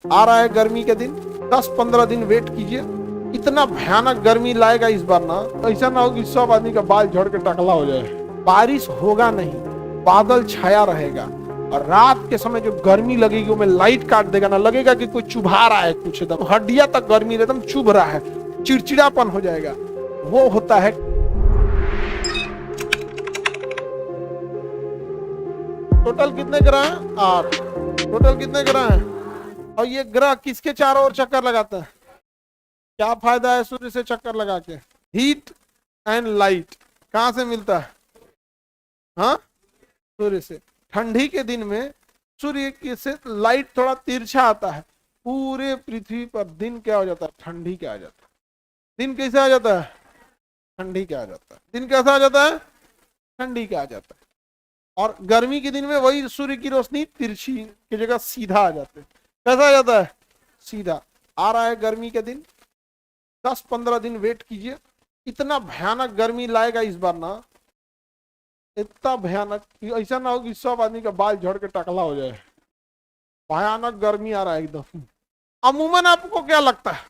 आ रहा है गर्मी के दिन, 10-15 दिन वेट कीजिए। इतना भयानक गर्मी लाएगा इस बार ना, ऐसा ना हो कि सब आदमी का बाल झड़ के टकला हो जाए। बारिश होगा नहीं, बादल छाया रहेगा, और रात के समय जो गर्मी लगेगी वो में लाइट काट देगा ना, लगेगा कि कोई चुभा रहा है, कुछ एकदम हड्डियां तक गर्मी एकदम चुभ रहा है, चिड़चिड़ापन हो जाएगा। वो होता है टोटल कितने ग्रह हैं? 8। टोटल कितने ग्रह हैं? और ये ग्रह किसके चारों ओर चक्कर लगाते हैं? क्या फायदा है सूर्य से चक्कर लगा के? हीट एंड लाइट कहां से मिलता है? हाँ, सूर्य से। ठंडी के दिन में सूर्य से लाइट थोड़ा तिरछा आता है, पूरे पृथ्वी पर दिन क्या हो जाता है? ठंडी क्या आ जाता है। दिन कैसे आ जाता है? ठंडी क्या आ जाता है। दिन कैसा आ जाता है? ठंडी क्या आ जाता है। और गर्मी के दिन में वही सूर्य की रोशनी तिरछी की जगह सीधा आ जाते है। कैसा आ जाता है? सीधा। आ रहा है गर्मी के दिन, 10-15 दिन वेट कीजिए। इतना भयानक गर्मी लाएगा इस बार ना, इतना भयानक कि ऐसा ना हो कि सब आदमी का बाल झड़ के टकला हो जाए। भयानक गर्मी आ रहा है एकदम। अमूमन आपको क्या लगता है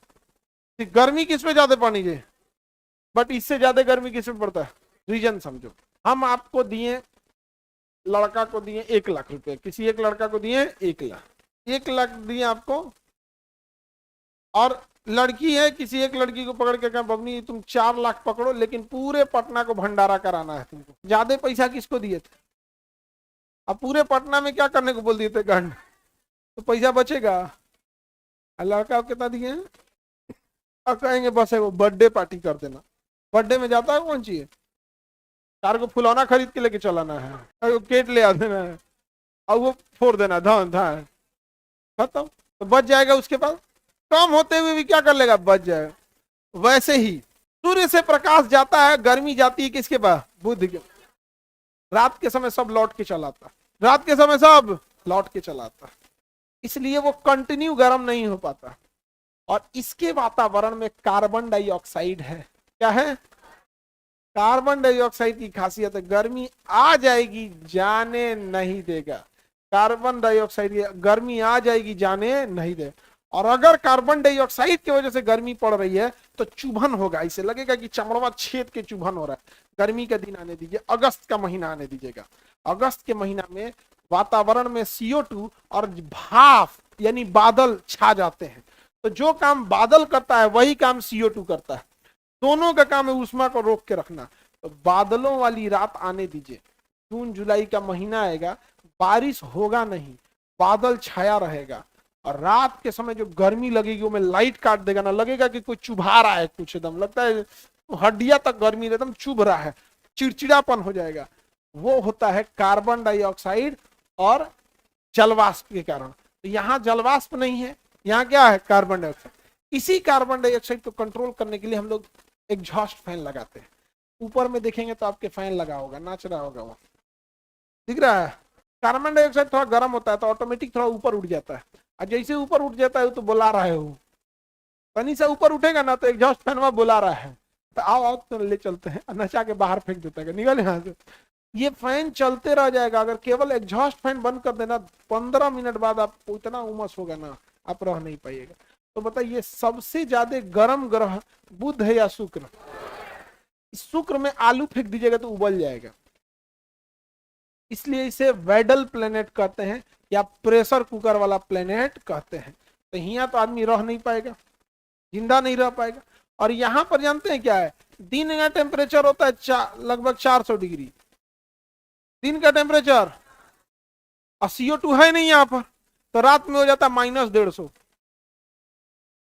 कि गर्मी किस में ज्यादा पड़नी चाहिए, बट इससे ज्यादा गर्मी किस में पड़ता है? रीजन समझो। हम आपको दिए, लड़का को दिए 1 लाख रुपए, किसी एक लड़का को दिए 1 लाख, 1 लाख दिए आपको, और लड़की है, किसी एक लड़की को पकड़ के कहा बबनी तुम 4 लाख पकड़ो, लेकिन पूरे पटना को भंडारा कराना है तुमको। ज्यादा पैसा किसको दिए थे? अब पूरे पटना में क्या करने को बोल दिए थे? गंड। तो पैसा बचेगा? लड़का को कितना दिए हैं? और कहेंगे बस है वो बर्थडे पार्टी कर देना। बर्थडे में जाता है कौन चाहिए? 4 को फुलौना खरीद के लेके चलाना है, और वो केट ले आ देना है, और वो फोड़ देना, धान धान खत्म। तो बच जाएगा उसके पास, कम होते हुए भी क्या कर लेगा? बच जाएगा। वैसे ही सूर्य से प्रकाश जाता है, गर्मी जाती है किसके पास? बुध के। रात के समय सब लौट के चलाता, रात के समय सब लौट के चलाता, इसलिए वो कंटिन्यू गर्म नहीं हो पाता। और इसके वातावरण में कार्बन डाइऑक्साइड है। क्या है? कार्बन डाइऑक्साइड की खासियत है, गर्मी आ जाएगी जाने नहीं देगा। कार्बन डाइऑक्साइड गर्मी आ जाएगी जाने नहीं दे। और अगर कार्बन डाइऑक्साइड की वजह से गर्मी पड़ रही है तो चुभन होगा, इसे लगेगा कि चमड़वा छेद के चुभन हो रहा है। गर्मी का दिन आने दीजिए, अगस्त का महीना आने दीजिएगा। अगस्त के महीना में वातावरण में CO2 और भाप यानी बादल छा जाते हैं। तो जो काम बादल करता है वही काम CO2 करता है। दोनों का काम है ऊष्मा को रोक के रखना। तो बादलों वाली रात आने दीजिए। जून जुलाई का महीना आएगा, बारिश होगा नहीं, बादल छाया रहेगा, और रात के समय जो गर्मी लगेगी वो में लाइट काट देगा ना, लगेगा कि कोई चुभा रहा है, कुछ एकदम लगता है हड्डियां तक गर्मी एकदम चुभ रहा है, चिड़चिड़ापन हो जाएगा। वो होता है कार्बन डाइऑक्साइड और जलवाष्प के कारण। तो यहाँ जलवाष्प नहीं है, यहाँ क्या है? Carbon dioxide. इसी कार्बन डाइऑक्साइड को कंट्रोल करने के लिए हम लोग एग्जॉस्ट फैन लगाते हैं। ऊपर में देखेंगे तो आपके फैन लगा होगा, नाच रहा होगा, वो दिख रहा है। कार्बन डाइऑक्साइड थोड़ा गर्म होता है तो ऑटोमेटिक थोड़ा ऊपर उठ जाता है, और जैसे ऊपर उठ जाता है तो बुला रहा है, वो कहीं से ऊपर उठेगा ना तो एग्जॉस्ट फैन वहां बुला रहा है, तो आओ आओ तो ले चलते हैं, नचा के बाहर फेंक देता है, निकल यहाँ से। ये फैन चलते रह जाएगा। अगर केवल एग्जॉस्ट फैन बंद कर देना, 15 मिनट बाद आपको इतना उमस होगा ना, आप रह नहीं पाइएगा। तो बताइए सबसे ज्यादा गर्म ग्रह बुध है या शुक्र? शुक्र में आलू फेंक दीजिएगा तो उबल जाएगा, इसलिए इसे वेडल प्लेनेट कहते हैं या प्रेशर कुकर वाला प्लेनेट कहते हैं। तो यहाँ तो आदमी रह नहीं पाएगा, जिंदा नहीं रह पाएगा। और यहाँ पर जानते हैं क्या है? दिन का टेम्परेचर होता है लगभग 400 डिग्री दिन का टेम्परेचर, और CO2 है नहीं यहाँ पर, तो रात में हो जाता है -150।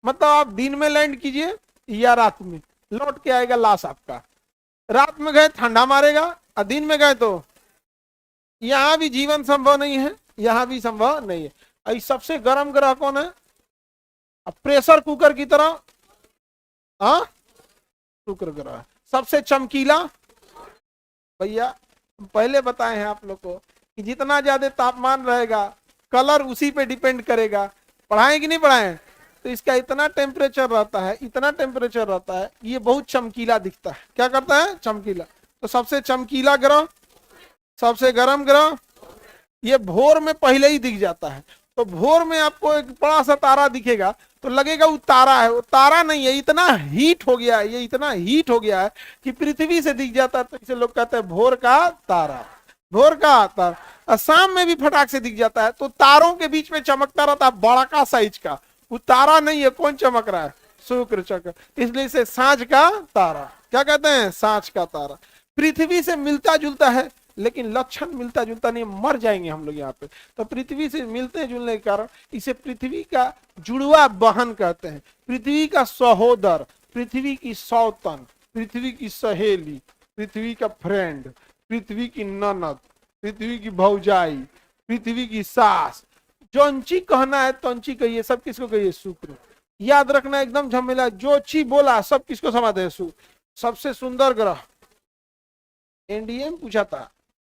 मतलब आप दिन में लैंड कीजिए या रात में, लौट के आएगा लाश आपका। रात में गए ठंडा मारेगा, और दिन में गए तो यहां भी जीवन संभव नहीं है, यहां भी संभव नहीं है। सबसे गर्म ग्रह कौन है? प्रेशर कुकर की तरह, हाँ, शुक्र ग्रह। सबसे चमकीला, भैया पहले बताए हैं आप लोग को कि जितना ज्यादा तापमान रहेगा कलर उसी पे डिपेंड करेगा। पढ़ाएं कि नहीं पढ़ाएं? तो इसका इतना टेम्परेचर रहता है, इतना टेम्परेचर रहता है, ये बहुत चमकीला दिखता है। क्या करता है? चमकीला। तो सबसे चमकीला ग्रह, सबसे गर्म ग्रह, ये भोर में पहले ही दिख जाता है। तो भोर में आपको एक बड़ा सा तारा दिखेगा तो लगेगा वो तारा है, वो तारा नहीं है, इतना हीट हो गया है, ये इतना हीट हो गया है कि पृथ्वी से दिख जाता है। तो इसे लोग कहते हैं भोर का तारा, भोर का तारा। और शाम में भी फटाक से दिख जाता है। तो तारों के बीच में चमकता रहता है बड़ा का साइज का, वो तारा नहीं है। कौन चमक रहा है? शुक्र चक्र, इसलिए इसे सांझ का तारा क्या कहते हैं? सांझ का तारा। पृथ्वी से मिलता जुलता है लेकिन लक्षण मिलता जुलता नहीं, मर जाएंगे हम लोग यहाँ पे। तो पृथ्वी से मिलते जुलने के कारण इसे पृथ्वी का जुड़वा बहन कहते हैं, पृथ्वी का सहोदर, पृथ्वी की सौतन, पृथ्वी की सहेली, पृथ्वी का फ्रेंड, पृथ्वी की ननद, पृथ्वी की भौजाई, पृथ्वी की सास। जोंची कहना है तंची कहिए, सब किसको कहिए? शुक्र। याद रखना एकदम झमेला, जो ची बोला सब किसको समाते हैं? शुक्र। सबसे सुंदर ग्रह, एनडीए में पूछा था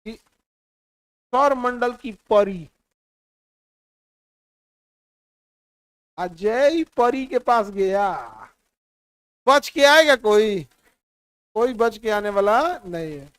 कि सौर मंडल की परी, अजय परी के पास गया, बच के आएगा कोई? कोई बच के आने वाला नहीं है।